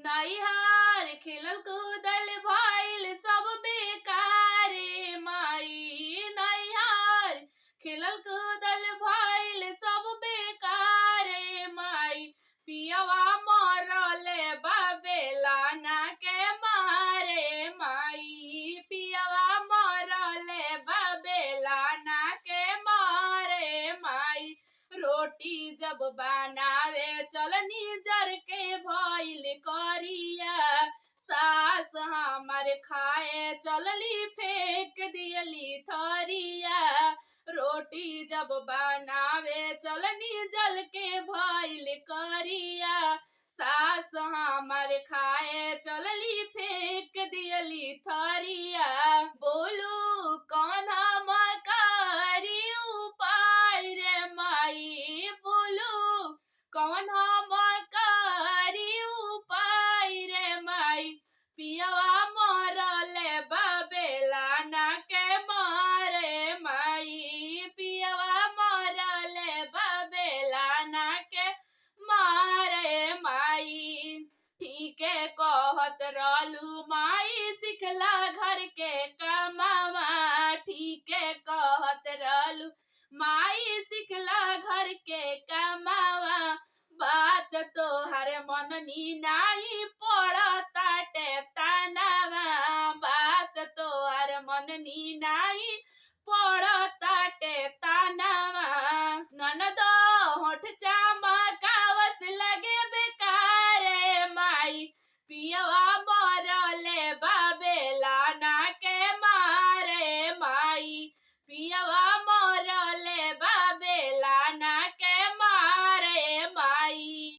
नैहर खेलल कूदल भइल सब बेकारे माई। नैहर खेलल कूदल भइल सब बेकारे माई। पियवा मरले बेलाना के मारे माई। पियवा मरले बेलाना के मारे माई। रोटी जब बनावे चलनी जर के भइल करिया। सास हमारे खाए चलली फेंक दियली थरिया। रोटी जब बनावे चलनी जल के भइल करिया। सास हमारे खाए चलली फेंक दियली थरिया। बोलू कौन हम करी उपाय रे माई। बोलू कौन हम करी उपाय रे माई। पियवा मरले बेलाना के मारे माई। पियवा मरले बेलाना के मारे माई। ठीके कहत रहलू माई सिखला घर के कमावा। ठीके कहत रहलू माई सिखला घर के कमावा। बात तोहर मननी नाई पड़ताटे तानावा। बात तोहर मननी नाई पड़ताटे तानावा।